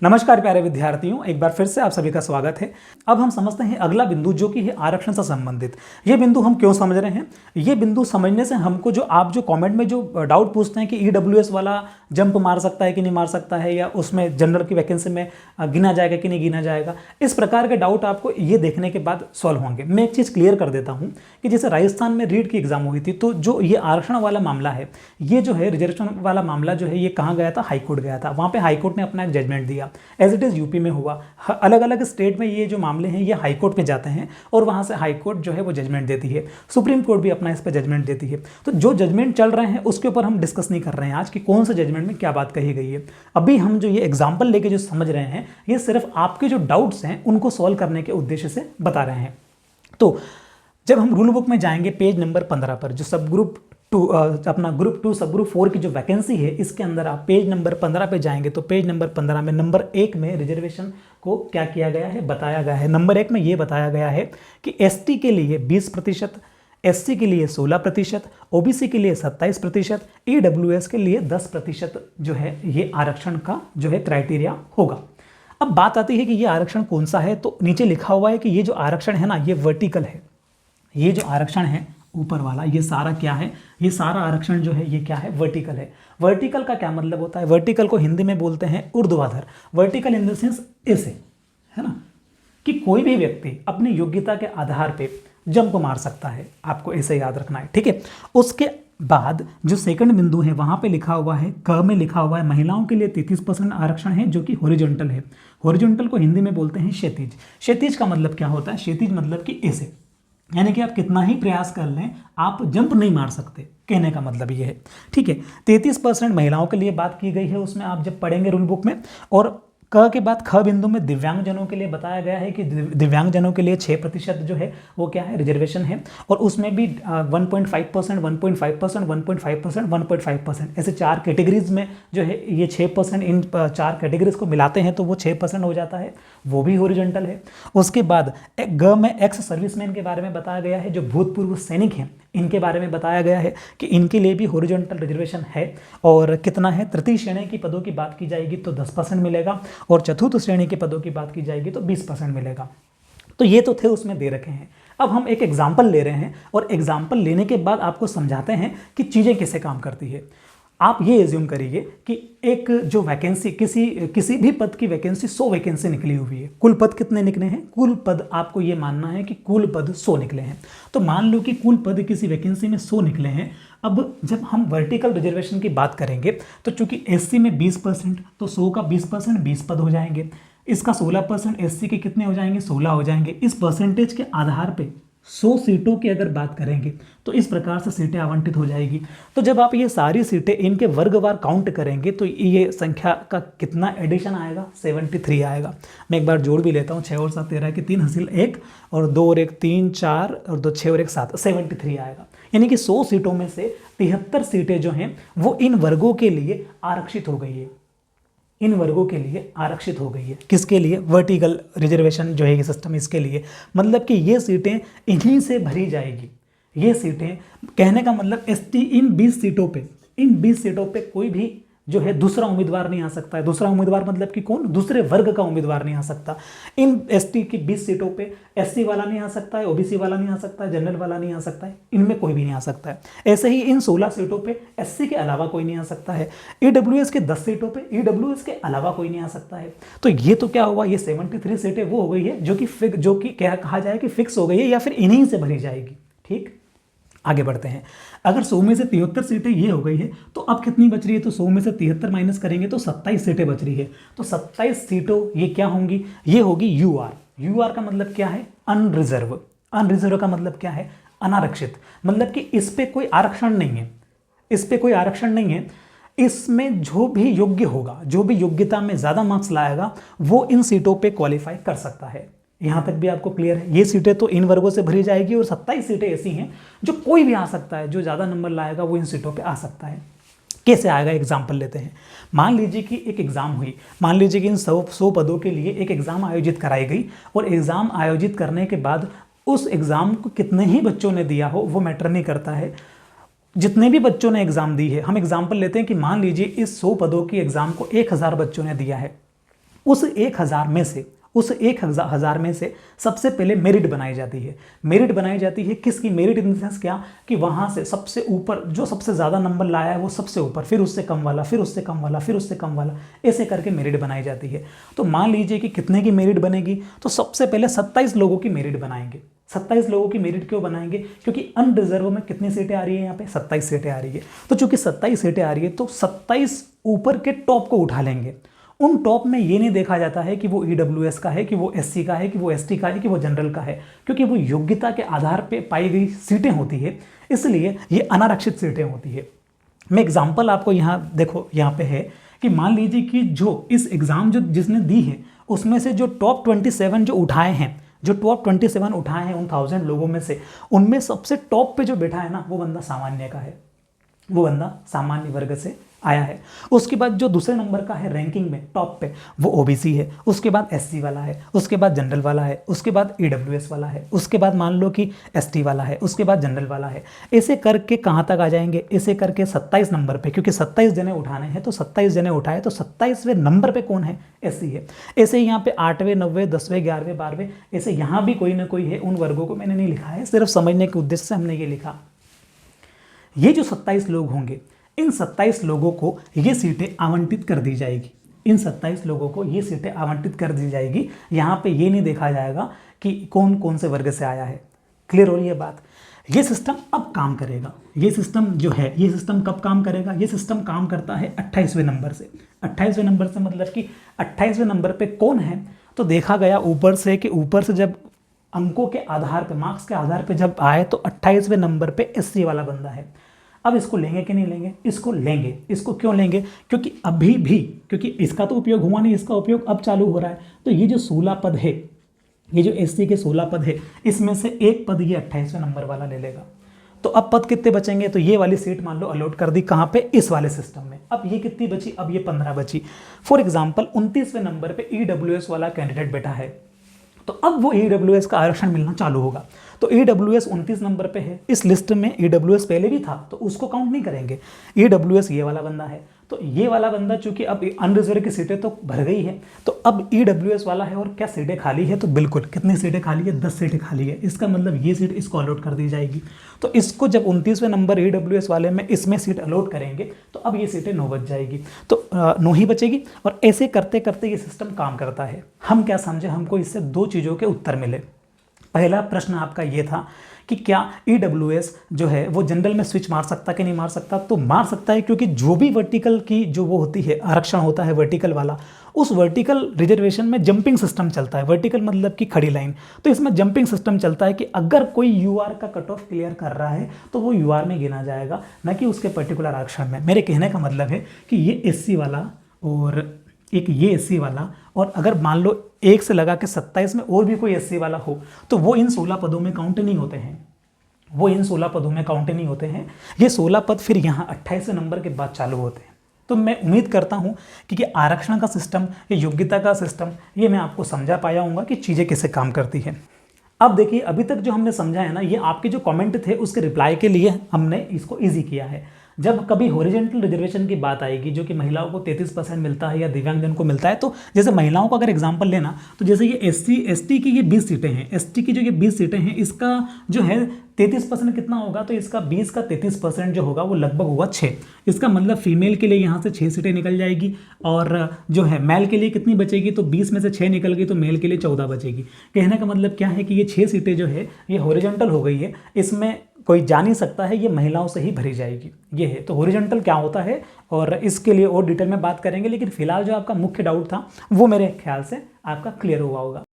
नमस्कार प्यारे विद्यार्थियों, एक बार फिर से आप सभी का स्वागत है। अब हम समझते हैं अगला बिंदु जो कि है आरक्षण से संबंधित। ये बिंदु हम क्यों समझ रहे हैं? ये बिंदु समझने से हमको जो आप जो कमेंट में जो डाउट पूछते हैं कि ईडब्ल्यूएस वाला जंप मार सकता है कि नहीं मार सकता है, या उसमें जनरल की वैकेंसी में गिना जाएगा कि नहीं गिना जाएगा, इस प्रकार के डाउट आपको ये देखने के बाद सॉल्व होंगे। मैं एक चीज़ क्लियर कर देता हूँ कि जैसे राजस्थान में रीट की एग्जाम हुई थी, तो जो ये आरक्षण वाला मामला है, ये जो है रिजर्वेशन वाला मामला जो है, ये कहाँ गया था? हाईकोर्ट गया था। वहाँ पे हाईकोर्ट ने अपना एक जजमेंट दिया। एज इट इज़ यूपी में हुआ। अलग अलग स्टेट में ये जो मामले हैं ये हाईकोर्ट में जाते हैं और वहाँ से हाईकोर्ट जो है वो जजमेंट देती है। सुप्रीम कोर्ट भी अपना इस पर जजमेंट देती है। तो जो जजमेंट चल रहे हैं उसके ऊपर हम डिस्कस नहीं कर रहे हैं आज कि कौन से जजमेंट में क्या बात कही गई है। अभी हम जो ये एग्जाम्पल लेके जो समझ रहे हैं, ये सिर्फ आपके जो डाउट्स हैं उनको सॉल्व करने के उद्देश्य से बता रहे हैं। तो जब हम रूल बुक में जाएंगे पेज नंबर 15 पर, जो सब ग्रुप अपना ग्रुप 2 सब ग्रुप 4 की जो वैकेंसी है, इसके अंदर आप पेज नंबर 15 पे जाएंगे तो पेज नंबर 15 में नंबर 1 में रिजर्वेशन को क्या किया गया है, बताया गया है। नंबर 1 में ये बताया गया है कि एसटी के लिए 20%, एससी के लिए 16%, ओबीसी के लिए 27%, ईडब्ल्यूएस के लिए 10% जो है ये आरक्षण का जो है क्राइटेरिया होगा। अब बात आती है कि ये आरक्षण कौन सा है, तो नीचे लिखा हुआ है कि ये जो आरक्षण है ना, ये वर्टिकल है। ये जो आरक्षण है ऊपर वाला, ये सारा क्या है? ये सारा आरक्षण जो है ये क्या है? वर्टिकल है। वर्टिकल का क्या मतलब होता है? वर्टिकल को हिंदी में बोलते हैं ऊर्ध्वाधर। वर्टिकल इन द सेंस ऐसे, है ना, कि कोई भी व्यक्ति अपनी योग्यता के आधार पे जंप मार सकता है। आपको ऐसे याद रखना है, ठीक है। उसके बाद जो सेकंड बिंदु है वहां पे लिखा हुआ है, क में लिखा हुआ है, महिलाओं के लिए 33% आरक्षण है जो कि हॉरिजॉन्टल है। हॉरिजॉन्टल को हिंदी में बोलते हैं क्षैतिज। क्षैतिज का मतलब क्या होता है? क्षैतिज मतलब कि ऐसे, यानी कि आप कितना ही प्रयास कर लें आप जंप नहीं मार सकते, कहने का मतलब ये है, ठीक है। 33% महिलाओं के लिए बात की गई है उसमें, आप जब पढ़ेंगे रूल बुक में। और क के बाद ख बिंदु में दिव्यांगजनों के लिए बताया गया है कि दिव्यांगजनों के लिए 6% जो है वो क्या है? रिजर्वेशन है। और उसमें भी 1.5%, 1.5%, 1.5%, 1.5%, ऐसे 4 कैटेगरीज में जो है ये 6%, इन 4 कैटेगरीज को मिलाते हैं तो वो 6% हो जाता है, वो भी हॉरिजॉन्टल है। उसके बाद ग में एक्स सर्विसमैन के बारे में बताया गया है, जो भूतपूर्व सैनिक हैं, इनके बारे में बताया गया है कि इनके लिए भी हॉरिजॉन्टल रिजर्वेशन है। और कितना है? तृतीय श्रेणी की पदों की बात की जाएगी तो 10% मिलेगा, और चतुर्थ श्रेणी के पदों की बात की जाएगी तो 20% मिलेगा। तो ये तो थे उसमें दे रखे हैं। अब हम एक एग्जाम्पल ले रहे हैं और एग्जाम्पल लेने के बाद आपको समझाते हैं कि चीज़ें कैसे काम करती है। आप ये एज्यूम करिए कि एक जो वैकेंसी, किसी भी पद की वैकेंसी 100 वैकेंसी निकली हुई है। कुल पद कितने निकले हैं? कुल पद आपको ये मानना है कि कुल पद 100 निकले हैं। तो मान लो कि कुल पद किसी वैकेंसी में 100 निकले हैं। अब जब हम वर्टिकल रिजर्वेशन की बात करेंगे तो चूंकि एससी में 20%, तो 100 का 20% 20 पद हो जाएंगे। इसका 16% एससी के कितने हो जाएंगे? 16 हो जाएंगे। इस परसेंटेज के आधार पे 100 सीटों की अगर बात करेंगे तो इस प्रकार से सीटें आवंटित हो जाएगी। तो जब आप ये सारी सीटें इनके वर्गवार काउंट करेंगे तो ये संख्या का कितना एडिशन आएगा? 73 आएगा। मैं एक बार जोड़ भी लेता हूँ, 6 और 7 13 की 3 हासिल 1, और 2 और 1 3 4, और 2 6 और 1 7, 73 आएगा। यानी कि 100 सीटों में से 73 सीटें जो हैं वो इन वर्गों के लिए आरक्षित हो गई है। इन वर्गों के लिए आरक्षित हो गई है। किसके लिए? वर्टिकल रिजर्वेशन जो है ये सिस्टम, इसके लिए। मतलब कि ये सीटें इन्हीं से भरी जाएगी। ये सीटें, कहने का मतलब एसटी इन 20 सीटों पे कोई भी जो है दूसरा उम्मीदवार नहीं आ सकता है। दूसरा उम्मीदवार मतलब कि कौन? दूसरे वर्ग का उम्मीदवार नहीं आ सकता। इन एसटी की 20 सीटों पे एससी वाला नहीं आ सकता है, ओबीसी वाला नहीं आ सकता है, जनरल वाला नहीं आ सकता है, इनमें कोई भी नहीं आ सकता है। ऐसे ही इन 16 सीटों पे एससी के अलावा कोई नहीं आ सकता है। ईडब्ल्यूएस के 10 सीटों पे ईडब्ल्यूएस के अलावा कोई नहीं आ सकता है। तो ये तो क्या हुआ? ये 73 सीटें वो हो गई है जो कि क्या कहा जाए कि फिक्स हो गई है, या फिर इन्हीं से भरी जाएगी। ठीक, आगे बढ़ते हैं। अगर 100 में से 73 सीटें ये हो गई है तो अब कितनी बच रही है? तो 100 में से 73 माइनस करेंगे तो 27 सीटें बच रही है। तो 27 सीटों ये क्या होंगी? ये होगी यूआर। यूआर का मतलब क्या है? अनरिजर्व। अनरिजर्व का मतलब क्या है? अनारक्षित। मतलब कि इस पे कोई आरक्षण नहीं है। इस पे कोई आरक्षण नहीं है। इसमें जो भी योग्य होगा, जो भी योग्यता में ज़्यादा मार्क्स लाएगा, वो इन सीटों पे क्वालिफाई कर सकता है। यहाँ तक भी आपको क्लियर है? ये सीटें तो इन वर्गों से भरी जाएगी, और 27 सीटें ऐसी हैं जो कोई भी आ सकता है, जो ज़्यादा नंबर लाएगा वो इन सीटों पे आ सकता है। कैसे आएगा? एग्जाम्पल लेते हैं। मान लीजिए कि एक एग्ज़ाम हुई। मान लीजिए कि इन 100 पदों के लिए एक एग्ज़ाम आयोजित कराई गई, और एग्ज़ाम आयोजित करने के बाद उस एग्ज़ाम को कितने ही बच्चों ने दिया हो वो मैटर नहीं करता है। जितने भी बच्चों ने एग्ज़ाम दी है, हम एग्जाम्पल लेते हैं कि मान लीजिए इस 100 पदों की एग्ज़ाम को 1000 बच्चों ने दिया है। उस 1000 में से सबसे पहले मेरिट बनाई जाती है। मेरिट बनाई जाती है किसकी? मेरिट इन द सेंस क्या कि वहाँ से सबसे ऊपर जो सबसे ज़्यादा नंबर लाया है वो सबसे ऊपर, फिर उससे कम वाला, फिर उससे कम वाला, फिर उससे कम वाला, ऐसे करके मेरिट बनाई जाती है। तो मान लीजिए कि कितने की मेरिट बनेगी, तो सबसे पहले 27 लोगों की मेरिट बनाएंगे। 27 लोगों की मेरिट क्यों बनाएंगे? क्योंकि अनरिजर्व में कितनी सीटें आ रही है? यहाँ पे 27 सीटें आ रही है। तो चूंकि 27 सीटें आ रही है तो 27 ऊपर के टॉप को उठा लेंगे। उन टॉप में ये नहीं देखा जाता है कि वो EWS का है, कि वो SC का है, कि वो ST का है, कि वो जनरल का है, क्योंकि वो योग्यता के आधार पे पाई गई सीटें होती है, इसलिए ये अनारक्षित सीटें होती है। मैं एग्जाम्पल आपको यहाँ देखो, यहाँ पे है कि मान लीजिए कि जो इस एग्ज़ाम जो जिसने दी है उसमें से जो टॉप 27 जो उठाए हैं, जो टॉप 27 उठाए हैं उन 1000 लोगों में से, उनमें सबसे टॉप पे जो बैठा है ना, वो बंदा सामान्य का है, वो बंदा सामान्य वर्ग से आया है। उसके बाद जो दूसरे नंबर का है रैंकिंग में टॉप पे, वो OBC है, उसके बाद SC वाला है, उसके बाद जनरल वाला है, उसके बाद EWS वाला है, उसके बाद मान लो कि ST वाला है, उसके बाद जनरल वाला है। ऐसे करके कहाँ तक आ जाएंगे? ऐसे करके 27 नंबर पे, क्योंकि 27 जने उठाने हैं तो 27 जने उठाए तो 27वें नंबर पे कौन है? SC है। ऐसे ही यहाँ पे 8वें 9वें 10वें 11वें 12वें, ऐसे यहाँ भी कोई ना कोई है। उन वर्गों को मैंने नहीं लिखा है, सिर्फ समझने के उद्देश्य से हमने ये लिखा। ये जो 27 लोग होंगे, इन 27 लोगों को ये सीटें आवंटित कर दी जाएगी। इन 27 लोगों को ये सीटें आवंटित कर दी जाएगी। यहाँ पे ये नहीं देखा जाएगा कि कौन कौन से वर्ग से आया है। क्लियर हो रही है बात? ये सिस्टम अब काम करेगा। ये सिस्टम जो है, ये सिस्टम कब काम करेगा? ये सिस्टम काम करता है 28वें नंबर से। 28वें नंबर से मतलब कि 28वें नंबर पे कौन है? तो देखा गया ऊपर से कि ऊपर से जब अंकों के आधार पे, मार्क्स के आधार पे जब आए तो 28वें नंबर पे SC वाला बंदा है। अब इसको लेंगे कि नहीं लेंगे? इसको लेंगे। इसको क्यों लेंगे? क्योंकि अभी भी, क्योंकि इसका तो उपयोग हुआ नहीं, इसका उपयोग अब चालू हो रहा है। तो ये जो 16 पद है, ये जो SC के 16 पद है, इसमें से एक पद ये 28वें नंबर वाला ले लेगा। तो अब पद कितने बचेंगे? तो ये वाली सीट मान लो अलॉट कर दी, कहाँ पे? इस वाले सिस्टम में। अब ये कितनी बची? अब ये 15 बची। फॉर एग्जाम्पल 29वें नंबर पे EWS वाला कैंडिडेट बैठा है, तो अब वो EWS का आरक्षण मिलना चालू होगा। तो EWS 29 नंबर पे है। इस लिस्ट में EWS पहले भी था तो उसको काउंट नहीं करेंगे। EWS ये वाला बंदा है, तो ये वाला बंदा चूंकि अब अनरिजर्व की सीटें तो भर गई है, तो अब EWS वाला है और क्या सीटें खाली है? तो बिल्कुल, कितनी सीटें खाली है? 10 सीटें खाली है। इसका मतलब ये सीट इसको अलॉट कर दी जाएगी। तो इसको जब 29वें नंबर EWS वाले में इसमें सीट अलॉट करेंगे तो अब ये सीटें 9 बच जाएगी, तो 9 ही बचेगी। और ऐसे करते करते ये सिस्टम काम करता है। हम क्या समझे? हमको इससे 2 चीज़ों के उत्तर मिले। पहला प्रश्न आपका ये था कि क्या EWS जो है वो जनरल में स्विच मार सकता कि नहीं मार सकता? तो मार सकता है, क्योंकि जो भी वर्टिकल की जो वो होती है, आरक्षण होता है वर्टिकल वाला, उस वर्टिकल रिजर्वेशन में जंपिंग सिस्टम चलता है। वर्टिकल मतलब कि खड़ी लाइन, तो इसमें जंपिंग सिस्टम चलता है कि अगर कोई UR का कट ऑफ क्लियर कर रहा है तो वो UR में गिना जाएगा, न कि उसके पर्टिकुलर आरक्षण में। मेरे कहने का मतलब है कि ये SC वाला और एक ये SC वाला, और अगर मान लो 1 से लगा के 27 में और भी कोई SC वाला हो, तो वो इन 16 पदों में काउंट नहीं होते हैं। वो इन 16 पदों में काउंट नहीं होते हैं। ये 16 पद फिर यहाँ 28वें नंबर के बाद चालू होते हैं। तो मैं उम्मीद करता हूँ कि आरक्षण का सिस्टम, ये योग्यता का सिस्टम, ये मैं आपको समझा पाया हूँगा कि चीज़ें कैसे काम करती हैं। अब देखिए, अभी तक जो हमने समझा है ना, ये आपके जो कमेंट थे उसके रिप्लाई के लिए हमने इसको ईजी किया है। जब कभी हॉरिजॉन्टल रिजर्वेशन की बात आएगी, जो कि महिलाओं को 33% मिलता है या दिव्यांगजन को मिलता है, तो जैसे महिलाओं का अगर एग्जांपल लेना, तो जैसे ये SC ST की ये 20 सीटें हैं, ST की जो ये 20 सीटें हैं, इसका जो है 33% कितना होगा? तो इसका 20 का 33% जो होगा वो लगभग होगा 6। इसका मतलब फीमेल के लिए यहाँ से 6 सीटें निकल जाएगी, और जो है मेल के लिए कितनी बचेगी? तो 20 में से 6 निकल गई तो मेल के लिए 14 बचेगी। कहने का मतलब क्या है कि ये 6 सीटें जो है ये हॉरिजॉन्टल हो गई है, इसमें कोई जा नहीं सकता है, ये महिलाओं से ही भरी जाएगी। ये है, तो हॉरिजॉन्टल क्या होता है और इसके लिए और डिटेल में बात करेंगे, लेकिन फिलहाल जो आपका मुख्य डाउट था वो मेरे ख्याल से आपका क्लियर हुआ होगा।